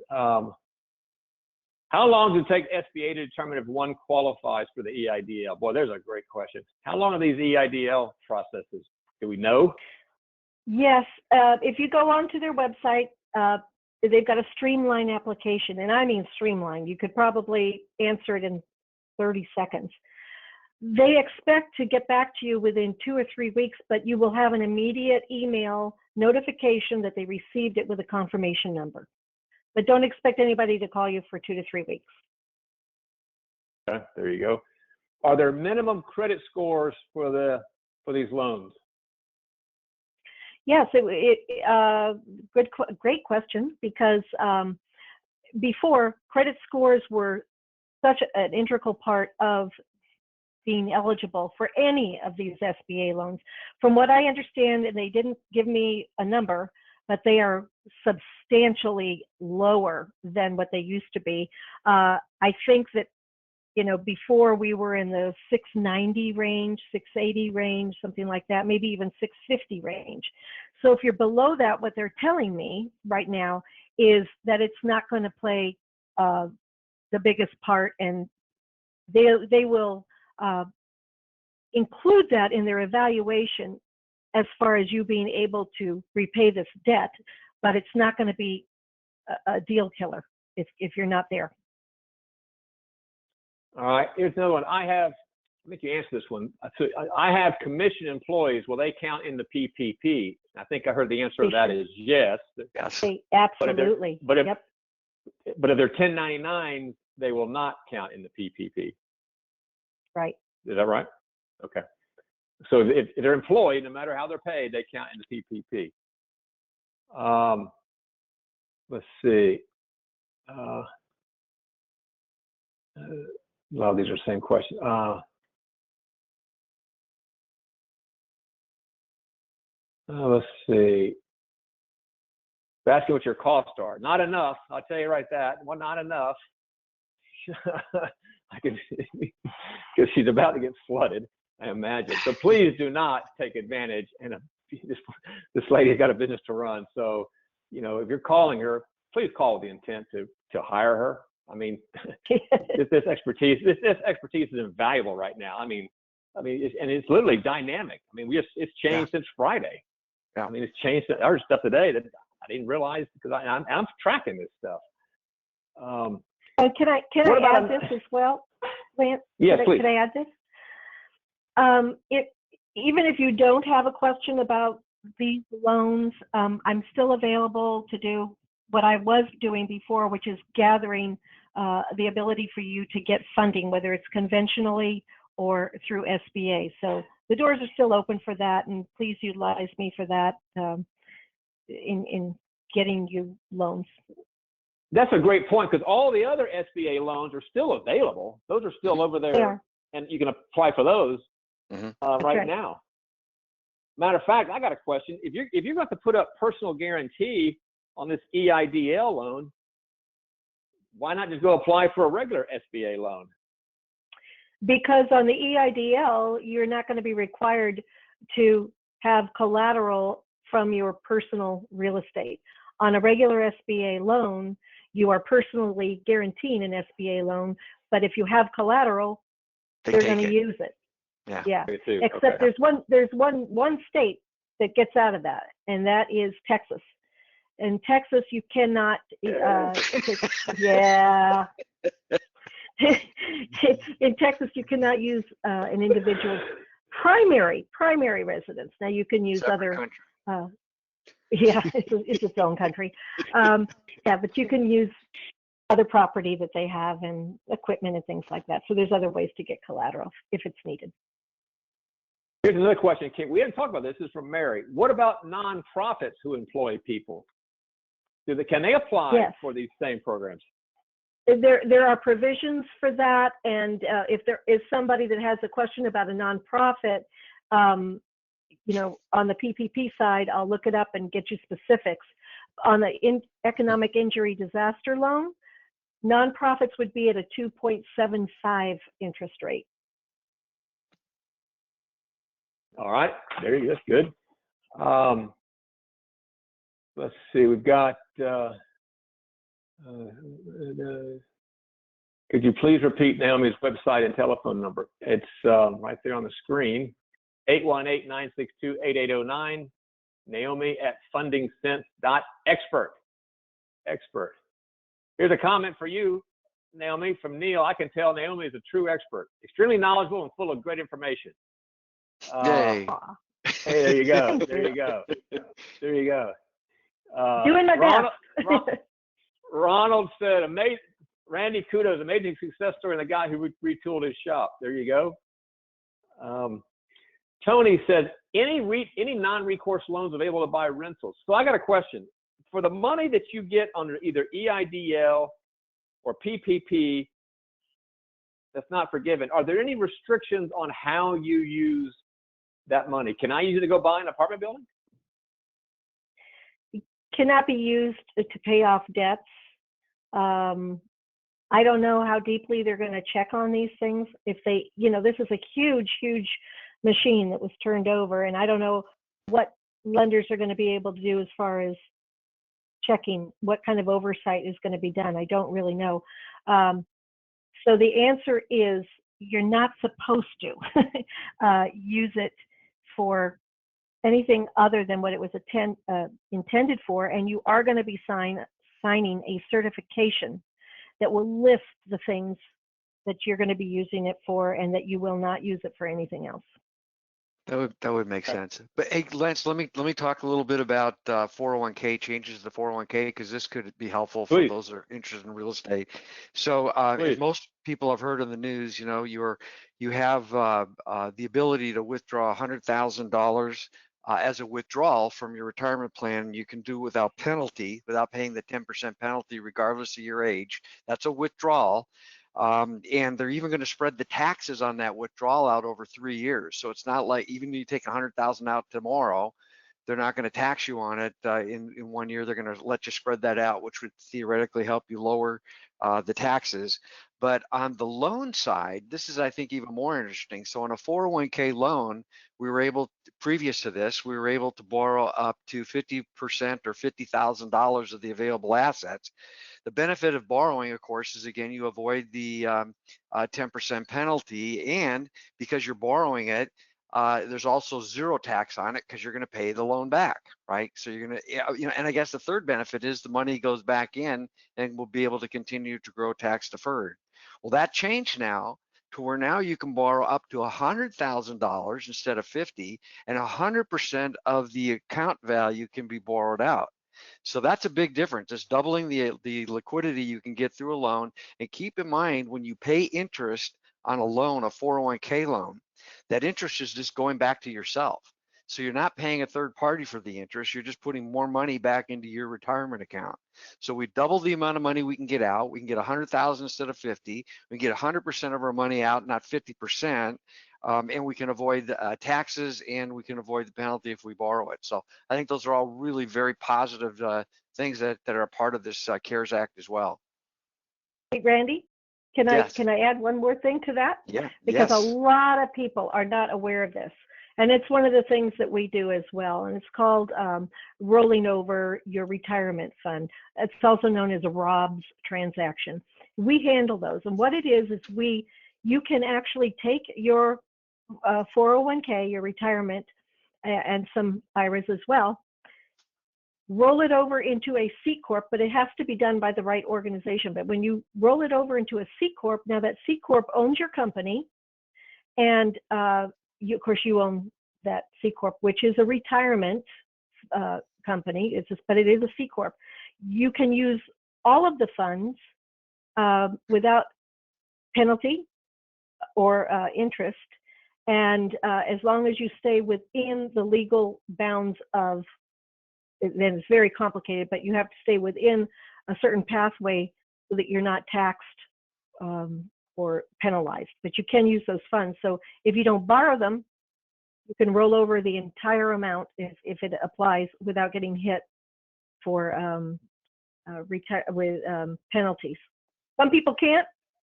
How long does it take SBA to determine if one qualifies for the EIDL? Boy, there's a great question. How long are these EIDL processes? Do we know? Yes. If you go onto their website, they've got a streamlined application, and I mean streamlined. You could probably answer it in 30 seconds. They expect to get back to you within 2 or 3 weeks, but you will have an immediate email notification that they received it with a confirmation number. But don't expect anybody to call you for 2 to 3 weeks. Okay, there you go. Are there minimum credit scores for these loans? Yes, great question, because before, credit scores were such an integral part of being eligible for any of these SBA loans. From what I understand, and they didn't give me a number, but they are substantially lower than what they used to be. I think that, before we were in the 690 range, 680 range, something like that, maybe even 650 range. So if you're below that, what they're telling me right now is that it's not going to play the biggest part, and they will include that in their evaluation as far as you being able to repay this debt, but it's not going to be a deal killer if you're not there. All right, here's another one. I'll make you answer this one. So I have commission employees. Will they count in the PPP? I think I heard the answer to that is yes. Yes. Absolutely. But if they're 1099s, they will not count in the PPP. Right. Is that right? Okay. So if they're employed, no matter how they're paid, they count in the PPP. Let's see. A lot of these are the same questions. Let's see. They're asking what your costs are. Not enough. I'll tell you right that. Well, not enough. I can, because she's about to get flooded, I imagine. So please do not take advantage. And this lady's got a business to run. So, you know, if you're calling her, please call with the intent to hire her. I mean, this expertise is invaluable right now. I mean, it's literally dynamic. I mean, it's changed since Friday. Yeah. I mean, it's changed. There's stuff today that I didn't realize because I'm tracking this stuff. Can I add this as well, Lance? Yes, please. Can I add this? Even if you don't have a question about these loans, I'm still available to do what I was doing before, which is gathering the ability for you to get funding, whether it's conventionally or through SBA. So the doors are still open for that, and please utilize me for that in getting you loans. That's a great point, because all the other SBA loans are still available. Those are still over there, and you can apply for those right now. Matter of fact, I got a question. If you're going to put up personal guarantee on this EIDL loan, why not just go apply for a regular SBA loan? Because on the EIDL, you're not going to be required to have collateral from your personal real estate. On a regular SBA loan, you are personally guaranteeing an SBA loan, but if you have collateral, they're going to use it. Yeah. Except there's one state that gets out of that, and that is Texas. In Texas, you cannot. In Texas, you cannot use an individual's primary residence. Now you can use other. It's its own country. But you can use other property that they have and equipment and things like that. So there's other ways to get collateral if it's needed. Here's another question. We didn't talk about this. This is from Mary. What about nonprofits who employ people? Can they apply for these same programs? There are provisions for that, and if there is somebody that has a question about a nonprofit, on the PPP side, I'll look it up and get you specifics. On the economic injury disaster loan, nonprofits would be at a 2.75 interest rate. All right, there you go. That's good. Let's see, we've got, could you please repeat Naomi's website and telephone number? It's right there on the screen, 818-962-8809, Naomi@fundingsense.expert. Expert. Here's a comment for you, Naomi, from Neil. I can tell Naomi is a true expert, extremely knowledgeable and full of great information. Yay. Hey, there you go. There you go. There you go. Doing my best. Ronald said, amazing. Randy, kudos, amazing success story, and the guy who retooled his shop. There you go. Tony said, any non-recourse loans available to buy rentals? So I got a question. For the money that you get under either EIDL or PPP that's not forgiven, are there any restrictions on how you use that money? Can I use it to go buy an apartment building? Cannot be used to pay off debts. I don't know how deeply they're going to check on these things. If they, this is a huge machine that was turned over, and I don't know what lenders are going to be able to do as far as checking what kind of oversight is going to be done. I don't really know. So the answer is you're not supposed to use it for anything other than what it was intended for, and you are going to be signing a certification that will list the things that you're going to be using it for, and that you will not use it for anything else. That would make sense. But hey, Lance, let me talk a little bit about 401k, changes to the 401k, because this could be helpful for those that are interested in real estate. So as most people have heard in the news, you know, you have the ability to withdraw $100,000 as a withdrawal from your retirement plan. You can do without penalty, without paying the 10% penalty, regardless of your age. That's a withdrawal. And they're even going to spread the taxes on that withdrawal out over 3 years. So it's not like, even if you take 100,000 out tomorrow, they're not going to tax you on it in 1 year. They're going to let you spread that out, which would theoretically help you lower the taxes. But on the loan side, this is, I think, even more interesting. So on a 401k loan, we were able, previous to this, we were able to borrow up to 50% or $50,000 of the available assets. The benefit of borrowing, of course, is, again, you avoid the 10% penalty, and because you're borrowing it, there's also zero tax on it because you're going to pay the loan back, right? So you're going to, you know, and I guess the third benefit is the money goes back in and will be able to continue to grow tax deferred. Well, that changed now to where now you can borrow up to $100,000 instead of 50, and 100% of the account value can be borrowed out. So that's a big difference. It's doubling the liquidity you can get through a loan. And keep in mind, when you pay interest on a loan, a 401k loan, that interest is just going back to yourself. So you're not paying a third party for the interest. You're just putting more money back into your retirement account. So we double the amount of money we can get out. We can get 100,000 instead of 50. We can get 100% of our money out, not 50%. And we can avoid taxes, and we can avoid the penalty if we borrow it. So I think those are all really very positive things that are a part of this CARES Act as well. Hey, Randy, can I add one more thing to that? Yeah. Because a lot of people are not aware of this. And it's one of the things that we do as well. And it's called rolling over your retirement fund. It's also known as a ROBS transaction. We handle those. And what it is you can actually take your 401k, your retirement, and some IRAs as well, roll it over into a C Corp, but it has to be done by the right organization. But when you roll it over into a C Corp, now that C Corp owns your company, and of course you own that C Corp, which is a retirement company, but it is a C Corp. You can use all of the funds without penalty or interest, and as long as you stay within the legal bounds of, then it's very complicated, but you have to stay within a certain pathway so that you're not taxed or penalized. But you can use those funds. So if you don't borrow them, you can roll over the entire amount if it applies without getting hit for penalties. Some people can't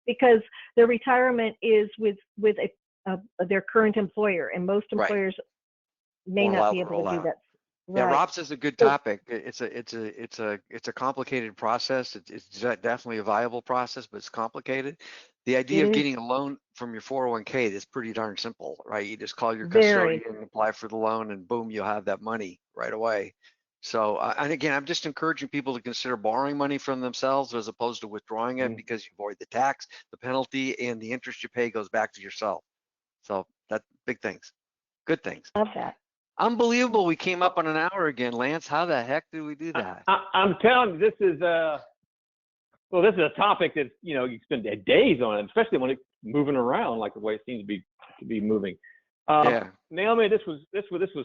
because their retirement is with their current employer, and most employers may not be able to do that. Right. Yeah, ROBS is a good topic. It's a complicated process. It's definitely a viable process, but it's complicated. The idea of getting a loan from your 401k is pretty darn simple, right? You just call your custodian and apply for the loan, and boom, you'll have that money right away. So, and again, I'm just encouraging people to consider borrowing money from themselves as opposed to withdrawing it, because you avoid the tax, the penalty, and the interest you pay goes back to yourself. So that's big things, good things. Love that. Unbelievable. We came up on an hour again, Lance. How the heck did we do that? I'm telling you, this is a topic that, you know, you spend days on it, especially when it's moving around like the way it seems to be moving. Naomi, this was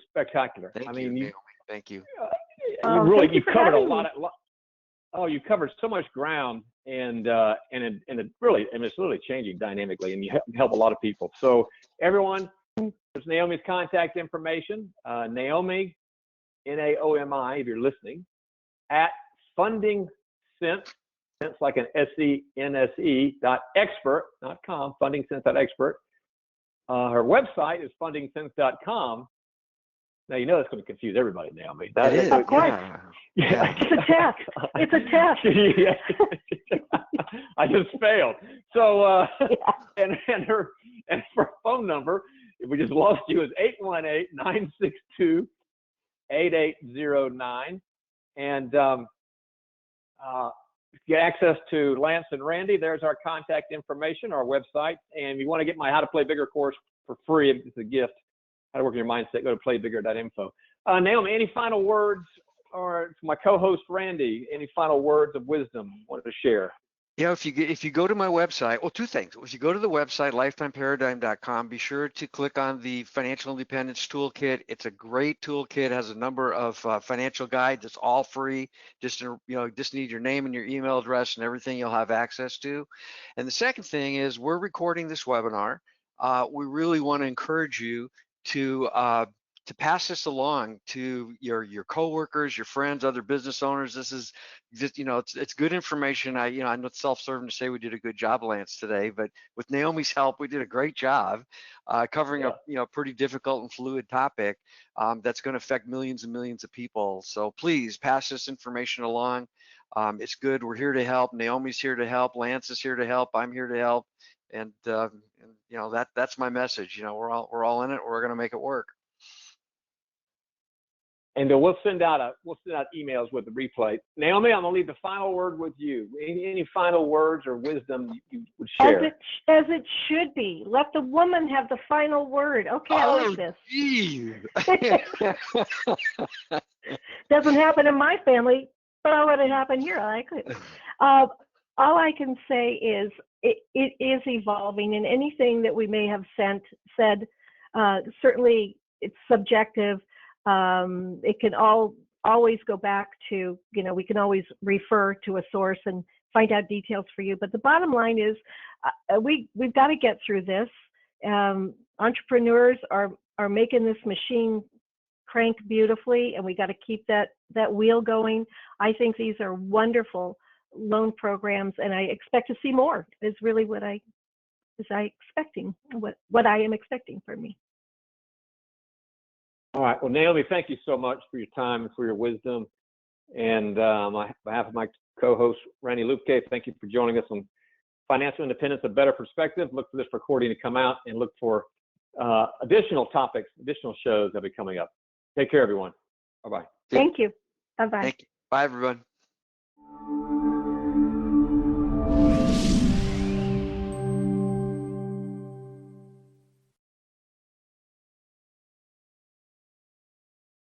spectacular. Thank you, Naomi. Thank you. You covered a lot. You covered so much ground, and it's really changing dynamically, and you help a lot of people. So everyone, there's Naomi's contact information. Naomi, Naomi, if you're listening, at funding sense like an SENSE.expert.com, fundingsense.expert. Her website is fundingsense.com. Now, you know that's going to confuse everybody, Naomi. It is. Of course. Yeah. It's a test. It's a test. I just failed. So, Yeah. and her phone number, if we just lost you, is 818-962-8809. And get access to Lance and Randy. There's our contact information, our website. And if you want to get my How to Play Bigger course for free, it's a gift. How to work your mindset, go to playbigger.info. Naomi, any final words, or my co-host Randy, any final words of wisdom you wanted to share? Yeah, if you go to my website, well, two things. If you go to the website, lifetimeparadigm.com, be sure to click on the Financial Independence Toolkit. It's a great toolkit, has a number of financial guides. It's all free. Just need your name and your email address, and everything you'll have access to. And the second thing is, we're recording this webinar. We really want to encourage you to pass this along to your coworkers, your friends, other business owners. This is just, it's good information. I know it's self-serving to say we did a good job, Lance, today, but with Naomi's help, we did a great job covering a pretty difficult and fluid topic that's going to affect millions and millions of people. So please pass this information along. It's good. We're here to help. Naomi's here to help. Lance is here to help. I'm here to help. And that's my message. We're all in it. We're going to make it work. And we'll send out emails with the replay. Naomi, I'm gonna leave the final word with you. Any final words or wisdom you would share? As it should be. Let the woman have the final word. Okay, I like this. Geez. Doesn't happen in my family, but I want it to happen here. I like it. All I can say is it is evolving, and anything that we may have said, certainly it's subjective. It can always go back to, we can always refer to a source and find out details for you. But the bottom line is we've got to get through this. Entrepreneurs are making this machine crank beautifully, and we got to keep that wheel going. I think these are wonderful loan programs, and I expect to see more. Is really what I am expecting for me. All right. Well, Naomi, thank you so much for your time and for your wisdom. And on behalf of my co-host, Randy Luebke, thank you for joining us on Financial Independence, A Better Perspective. Look for this recording to come out, and look for additional topics, additional shows that will be coming up. Take care, everyone. Bye-bye. Thank you. Bye-bye. Thank you. Bye, everyone.